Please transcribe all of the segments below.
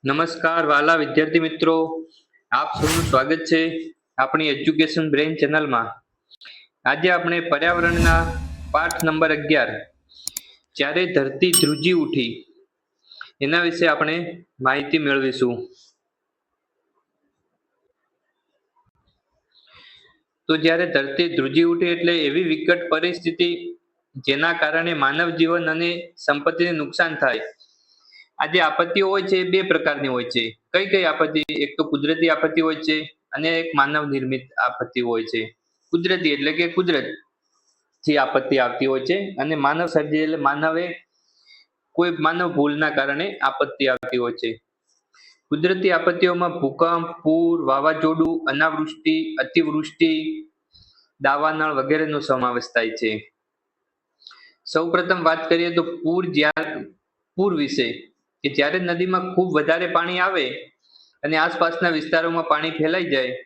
નમસ્કાર વાલા વિદ્યાર્થી મિત્રો, આપ સૌનું સ્વાગત છે આપણી એજ્યુકેશન બ્રેન ચેનલમાં। આજે આપણે પર્યાવરણના પાઠ નંબર 11 જ્યારે ધરતી ધ્રુજી ઉઠી એના વિશે આપણે માહિતી મેળવીશું। તો જ્યારે ધરતી ધ્રુજી ઉઠી એટલે એવી વિકટ પરિસ્થિતિ જેના કારણે માનવ જીવન અને સંપત્તિને નુકસાન થાય। આજે આપત્તિઓ હોય છે એ બે પ્રકારની હોય છે। કઈ કઈ આપત્તિ? એક તો કુદરતી આપત્તિ હોય છે અને એક માનવ નિર્મિત આપત્તિ હોય છે। કુદરતી એટલે કે કુદરત થી આપત્તિ આવતી હોય છે અને માનવ સર્જિત એટલે કોઈ માનવ ભૂલના કારણે આપત્તિ આવતી હોય છે। કુદરતી આપત્તિઓમાં ભૂકંપ, પૂર, વાવાઝોડું, અનાવૃષ્ટિ, અતિવૃષ્ટિ, દાવાનળ વગેરેનો સમાવેશ થાય છે। સૌપ્રથમ વાત કરીએ તો પૂર વિશે કે જ્યારે નદીમાં ખૂબ વધારે પાણી આવે અને આસપાસના વિસ્તારોમાં પાણી ફેલાઈ જાય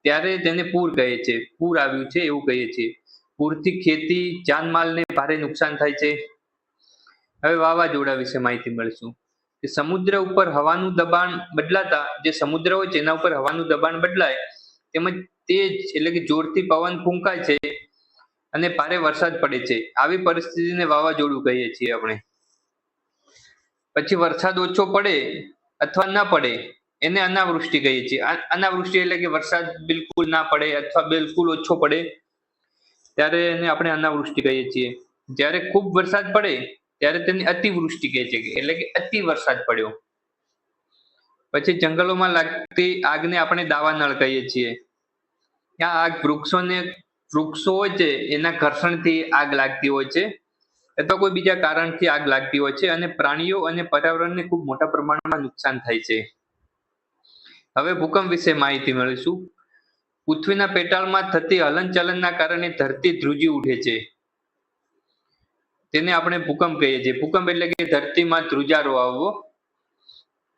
ત્યારે તેને પૂર કહે છે। પૂર આવ્યું છે એવું કહીએ છીએ। પૂરથી ખેતી, જાનમાલને ભારે નુકસાન થાય છે। હવે વાવાઝોડા વિશે માહિતી મળશું કે સમુદ્ર ઉપર હવાનું દબાણ બદલાતા, જે સમુદ્ર હોય છે એના ઉપર હવાનું દબાણ બદલાય તેમજ તેજ એટલે કે જોરથી પવન ફૂંકાય છે અને ભારે વરસાદ પડે છે। આવી પરિસ્થિતિને વાવાઝોડું કહીએ છીએ આપણે। પછી વરસાદ ઓછો પડે અથવા ન પડે એને અનાવૃષ્ટિ કહીએ છીએ। અનાવૃષ્ટિ એટલે કે વરસાદ બિલકુલ ના પડે અથવા બિલકુલ ઓછો પડે ત્યારે એને આપણે અનાવૃષ્ટિ કહીએ છીએ। જ્યારે ખૂબ વરસાદ પડે ત્યારે તેને અતિવૃષ્ટિ કહે છે, એટલે કે અતિ વરસાદ પડ્યો। પછી જંગલોમાં લાગતી આગને આપણે દાવાનળ કહીએ છીએ। આ આગ વૃક્ષો હોય છે એના ઘર્ષણથી આગ લાગતી હોય છે અથવા કોઈ બીજા કારણથી આગ લાગતી હોય છે અને પ્રાણીઓ અને પર્યાવરણને ખૂબ મોટા પ્રમાણમાં નુકસાન થાય છે। હવે ભૂકંપ વિશે માહિતી મેળવીશું। પૃથ્વીના પેટાળમાં થતી હલનચલનના કારણે ધરતી ધ્રુજી ઉઠે છે, તેને આપણે ભૂકંપ કહીએ છીએ। ભૂકંપ એટલે કે ધરતીમાં ધ્રુજારો આવવો,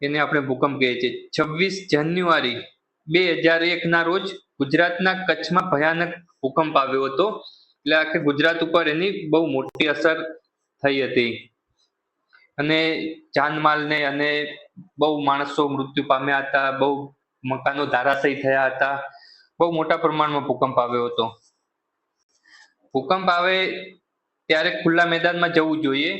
એને આપણે ભૂકંપ કહીએ છીએ। 26 જાન્યુઆરી 2001 ના રોજ ગુજરાતના કચ્છમાં ભયાનક ભૂકંપ આવ્યો હતો, એટલે આખે ગુજરાત ઉપર એની બહુ મોટી અસર થઈ હતી અને જાનમાલને અને બહુ માણસો મૃત્યુ પામ્યા હતા, બહુ મકાનો ધરાશાયી થયા હતા, બહુ મોટા પ્રમાણમાં ભૂકંપ આવ્યો હતો। ભૂકંપ આવે ત્યારે ખુલ્લા મેદાનમાં જવું જોઈએ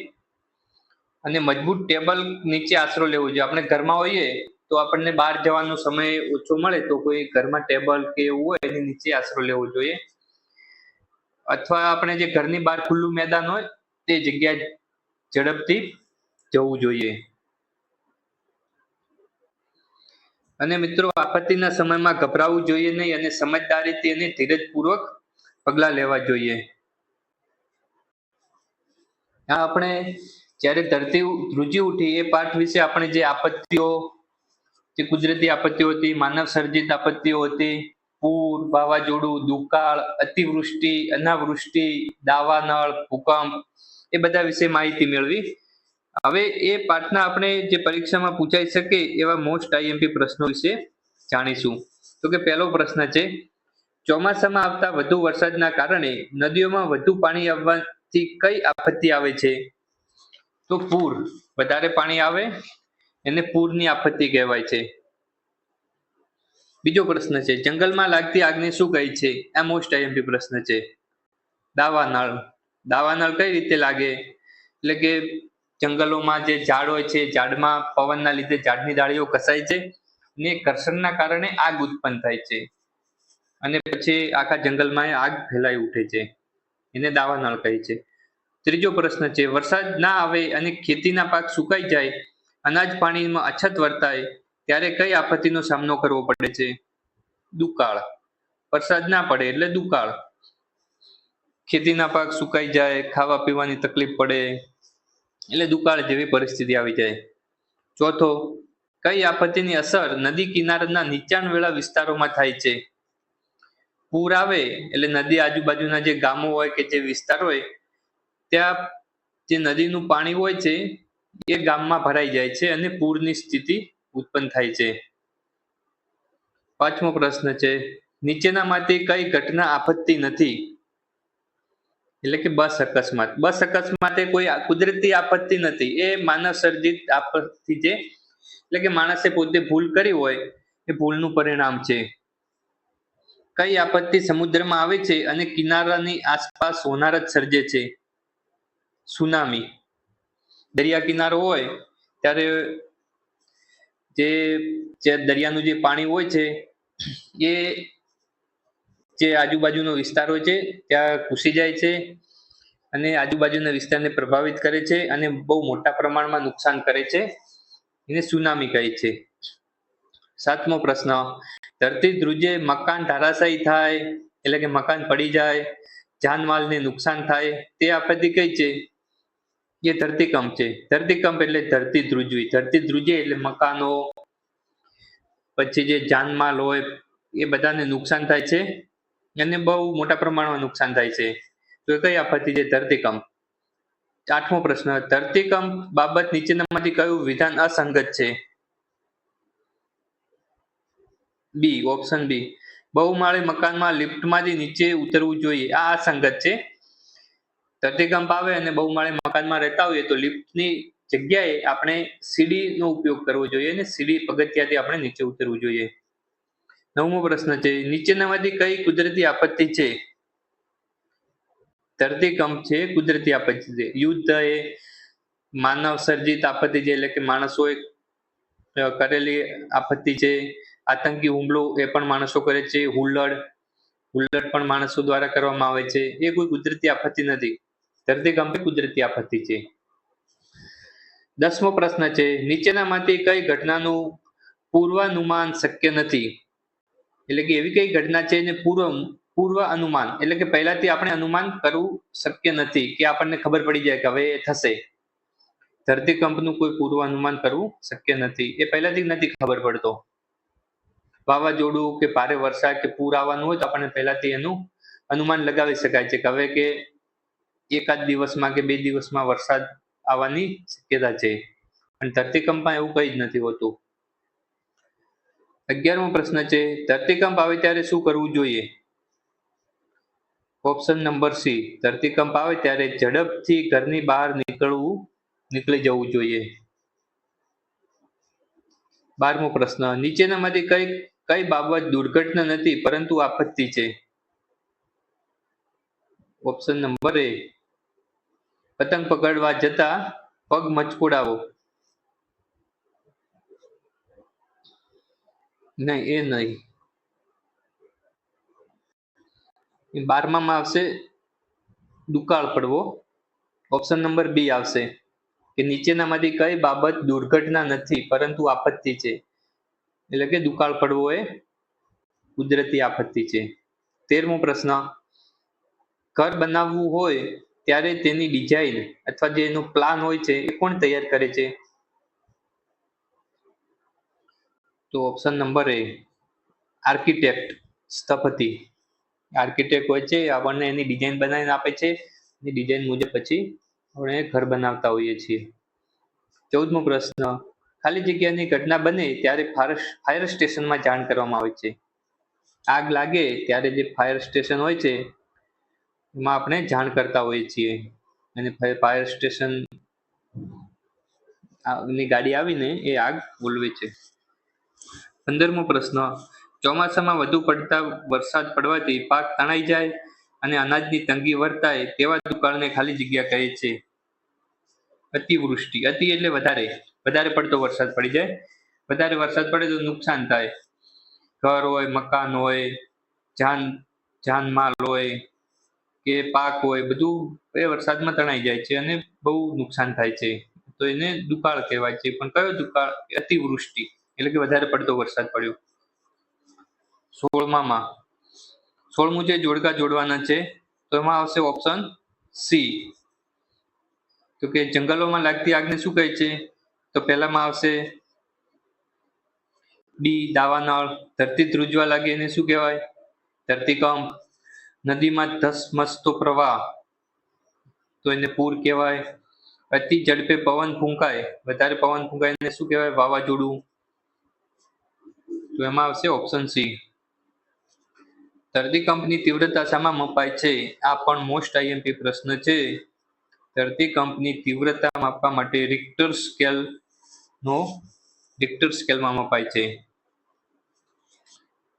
અને મજબૂત ટેબલ નીચે આશરો લેવો જોઈએ। આપણે ઘરમાં હોઈએ તો આપણને બહાર જવાનો સમય ઓછો મળે તો કોઈ ઘરમાં ટેબલ કે એવું હોય એની નીચે આશરો લેવો જોઈએ, અથવા આપણે જે ઘરની બહાર ખુલ્લું મેદાન હોય તે જગ્યાએ ઝડપથી જવું જોઈએ। અને મિત્રો, આપત્તિના સમયમાં ગભરાવું જોઈએ નહીં અને સમજદારીથી અને ધીરજપૂર્વક પગલાં લેવા જોઈએ। આપણે જ્યારે ધરતી ધ્રુજી ઉઠી એ પાઠ વિશે આપણે જે આપત્તિઓ, જે કુદરતી આપત્તિઓ હતી, માનવ સર્જિત આપત્તિઓ હતી, પૂર, વાવાઝોડું, દુકાળ, અતિવૃષ્ટિ, અનાવૃષ્ટિ, દાવાનળ, ભૂકંપ, એ બધા વિશે માહિતી મેળવી। હવે એ પાઠના આપણે જે પરીક્ષામાં પૂછાઈ શકે એવા મોસ્ટ આઈએમપી પ્રશ્નો વિશે જાણીશું। તો કે પહેલો પ્રશ્ન છે, ચોમાસામાં આવતા વધુ વરસાદના કારણે નદીઓમાં વધુ પાણી આવવાથી કઈ આપત્તિ આવે છે? તો પૂર, વધારે પાણી આવે એને પૂરની આપત્તિ કહેવાય છે। બીજો પ્રશ્ન છે, જંગલમાં લાગતી આગને શું કહે છે? આ મોસ્ટ આઈએમપી પ્રશ્ન છે। દાવાનળ, દાવાનળ કઈ રીતે લાગે? એટલે કે જંગલોમાં જે ઝાડ હોય છે, ઝાડમાં પવનના લીધે ઝાડની ડાળીઓ ઘસાય છે અને ઘર્ષણના કારણે આગ ઉત્પન્ન થાય છે અને પછી આખા જંગલમાં આગ ફેલાઈ ઉઠે છે, એને દાવાનળ કહે છે। ત્રીજો પ્રશ્ન છે, વરસાદ ના આવે અને ખેતીના પાક સુકાઈ જાય, અનાજ પાણીમાં અછત વર્તાય ત્યારે કઈ આપત્તિનો સામનો કરવો પડે છે? દુકાળ, વરસાદ ના પડે એટલે દુકાળ, ખેતીના પાક સુકાઈ જાય, ખાવા પીવાની તકલીફ પડે એટલે દુકાળ જેવી પરિસ્થિતિ આવી જાય। ચોથો, કઈ આપત્તિની અસર નદી કિનારાના નીચાણવાળા વિસ્તારોમાં થાય છે? પૂર આવે એટલે નદી આજુબાજુના જે ગામો હોય કે જે વિસ્તાર હોય ત્યાં જે નદીનું પાણી હોય છે એ ગામમાં ભરાઈ જાય છે અને પૂરની સ્થિતિ ઉત્પન્ન થાય છે। પાંચમો પ્રશ્ન છે, નીચેનામાંથી કઈ ઘટના આપત્તિ નથી? એટલે કે બસ અકસ્માત, બસ અકસ્માત એ કોઈ કુદરતી આપત્તિ નથી, એ માનવ સર્જિત આપત્તિ છે એટલે કે માણસે પોતે ભૂલ કરી હોય એ ભૂલનું પરિણામ છે. કઈ આપત્તિ સમુદ્રમાં આવે છે અને કિનારાની આસપાસ હોનારત સર્જે છે? સુનામી. દરિયા કિનારો હોય ત્યારે જે દરિયાનું જે પાણી હોય છે એ જે આજુબાજુનો વિસ્તાર હોય છે ત્યાં ઘૂસી જાય છે અને આજુબાજુના વિસ્તારને પ્રભાવિત કરે છે અને બહુ મોટા પ્રમાણમાં નુકસાન કરે છે. એને સુનામી કહે છે. 7મો પ્રશ્ન, ધરતી ધ્રુજે, મકાન ધરાશાયી થાય એટલે કે મકાન પડી જાય, જાનમાલને નુકસાન થાય, તે આપત્તિ કઈ છે? એ ધરતીકંપ છે. ધરતીકંપ એટલે ધરતી ધ્રુજવી. ધરતી ધ્રુજે એટલે મકાનો પછી જે જાનમાલ હોય એ બધાને નુકસાન થાય છે અને બહુ મોટા પ્રમાણમાં નુકસાન થાય છે. તો એ કઈ આપત્તિ છે? ધરતીકંપ. 8મો પ્રશ્ન, ધરતીકંપ બાબત નીચેનામાંથી કયું વિધાન અસંગત છે? બી, ઓપ્શન બી. બહુમાળી મકાનમાં લિફ્ટમાંથી નીચે ઉતરવું જોઈએ. આ અસંગત છે. ધરતીકંપ આવે અને બહુમાળી મકાનમાં રહેતા હોઈએ તો લિફ્ટની જગ્યાએ આપણે સીડીનો ઉપયોગ કરવો જોઈએ અને સીડી પગથિયાથી આપણે નીચે ઉતરવું જોઈએ. 9મો પ્રશ્ન છે, નીચેનામાંથી કઈ કુદરતી આપત્તિ છે? ધરતીકંપ છે કુદરતી આપત્તિ છે. યુદ્ધ એ માનવ સર્જિત આપત્તિ છે એટલે કે માણસોએ કરેલી આપત્તિ છે. આતંકી હુમલો એ પણ માણસો કરે છે. હુલ્લડ પણ માણસો દ્વારા કરવામાં આવે છે. એ કોઈ કુદરતી આપત્તિ નથી. ધરતીકંપ એ કુદરતી આપત્તિ છે. 10મો પ્રશ્ન છે, નીચેનામાંથી કઈ ઘટનાનું પૂર્વાનુમાન શક્ય નથી? એટલે કે એવી કઈ ઘટના છે એને પૂર્વ અનુમાન એટલે કે પહેલાથી આપણે અનુમાન કરવું શક્ય નથી કે આપણને ખબર પડી જાય કે હવે એ થશે. ધરતીકંપનું કોઈ પૂર્વ અનુમાન કરવું શક્ય નથી. એ પહેલાથી નથી ખબર પડતો. વાવાઝોડું કે ભારે વરસાદ કે પૂર આવવાનું હોય તો આપણને પહેલાથી એનું અનુમાન લગાવી શકાય છે કે હવે કે એકાદ દિવસમાં કે 2 દિવસમાં વરસાદ આવવાની શક્યતા છે. પણ ધરતીકંપમાં એવું કંઈ જ નથી હોતું. 11મો પ્રશ્ન છે, ધરતીકંપ આવે ત્યારે શું કરવું જોઈએ? ઓપ્શન નંબર સી, ધરતીકંપ આવે ત્યારે ઝડપથી ઘરની બહાર નીકળી જવું જોઈએ. 12મો પ્રશ્ન, નીચેનામાંથી કઈ બાબત દુર્ઘટના નથી પરંતુ આપત્તિ છે? ઓપ્શન નંબર એ, પતંગ પકડવા જતા પગ મચકોડાવો. નહીં, એ નહીં. 12મામાં આવશે દુકાળ પડવો. ઓપ્શન નંબર બી આવશે કે નીચેનામાંથી કઈ બાબત દુર્ઘટના નથી પરંતુ આપત્તિ છે? એટલે કે દુકાળ પડવો એ કુદરતી આપત્તિ છે. 13મો પ્રશ્ન, ઘર બનાવવું હોય ત્યારે તેની ડિઝાઇન અથવા જે એનો પ્લાન હોય છે એ કોણ તૈયાર કરે છે? તો ઓપ્શન નંબર એ, આર્કિટેક્ટ, સ્થપતિ. આર્કિટેક્ટ હોય છે આપણને એની ડિઝાઇન બનાવીને આપે છે. એ ડિઝાઇન મુજબ પછી આપણે ઘર બનાવતા હોઈએ છીએ. 14મો પ્રશ્ન, ખાલી જગ્યાની ઘટના બને ત્યારે ફાયર સ્ટેશનમાં જાણ કરવામાં આવે છે. આગ લાગે ત્યારે જે ફાયર સ્ટેશન હોય છે એમાં આપણે જાણ કરતા હોઈએ છીએ અને ફાયર સ્ટેશન ની ગાડી આવીને એ આગ ઓલવે છે. 15મો પ્રશ્ન, ચોમાસામાં વધુ પડતા વરસાદ પડવાથી પાક તણાઈ જાય અને અનાજની તંગી વર્તાય તેવા દુકાળને ખાલી જગ્યા કહે છે. અતિવૃષ્ટિ. અતિ એટલે વધારે પડતો વરસાદ પડી જાય. વધારે વરસાદ પડે તો નુકસાન થાય. ઘર હોય, મકાન હોય, જાનમાલ હોય કે પાક હોય, બધું એ વરસાદમાં તણાઈ જાય છે અને બહુ નુકસાન થાય છે. તો એને દુકાળ કહેવાય છે. પણ કયો દુકાળ? અતિવૃષ્ટિ એટલે કે વધારે પડતો વરસાદ પડ્યો. 16મું જે જોડકા જોડવાના છે તો એમાં આવશે ઓપ્શન સી. તો કે જંગલોમાં લાગતી આગને શું કહે છે? તો પહેલામાં આવશે ડી, દાવાનળ. ધરતી ધ્રુજવા લાગે એને શું કહેવાય? ધરતીકંપ. નદીમાં ધસમસતો પ્રવાહ તો એને પૂર કહેવાય. અતિ ઝડપે પવન ફૂંકાય, વધારે પવન ફૂંકાય એને શું કહેવાય? વાવાઝોડું. તો એમાં આવશે ઓપ્શન સી. ધરતીકંપની તીવ્રતા શામાં મપાય છે? આ પણ મોસ્ટ આઈએમપી પ્રશ્ન છે. ધરતીકંપની તીવ્રતા માપવા માટે રિક્ટર સ્કેલનો રિક્ટર સ્કેલમાં મપાય છે.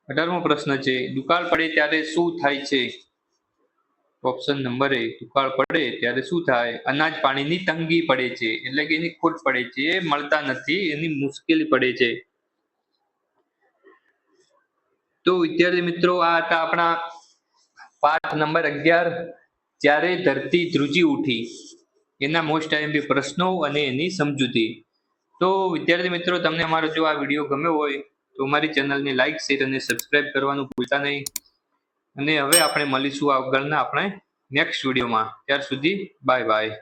18મો પ્રશ્ન છે, દુકાળ પડે ત્યારે શું થાય છે? ઓપ્શન નંબર એ, દુકાળ પડે ત્યારે શું થાય? અનાજ પાણીની તંગી પડે છે, એટલે કે એની ખોટ પડે છે, મળતા નથી, એની મુશ્કેલી પડે છે. તો વિદ્યાર્થી મિત્રો, આ હતા આપણા પાઠ નંબર 11, જ્યારે ધરતી ધ્રુજી ઉઠી, એના મોસ્ટ આઈએમપી પ્રશ્નો અને એની સમજૂતી. તો વિદ્યાર્થી મિત્રો, તમને અમારો જો આ વિડીયો ગમ્યો હોય તો અમારી ચેનલને લાઈક, શેર અને સબસ્ક્રાઇબ કરવાનું ભૂલતા નહીં. અને હવે આપણે મળીશું આગળના આપણે નેક્સ્ટ વિડીયોમાં. ત્યાર સુધી બાય બાય.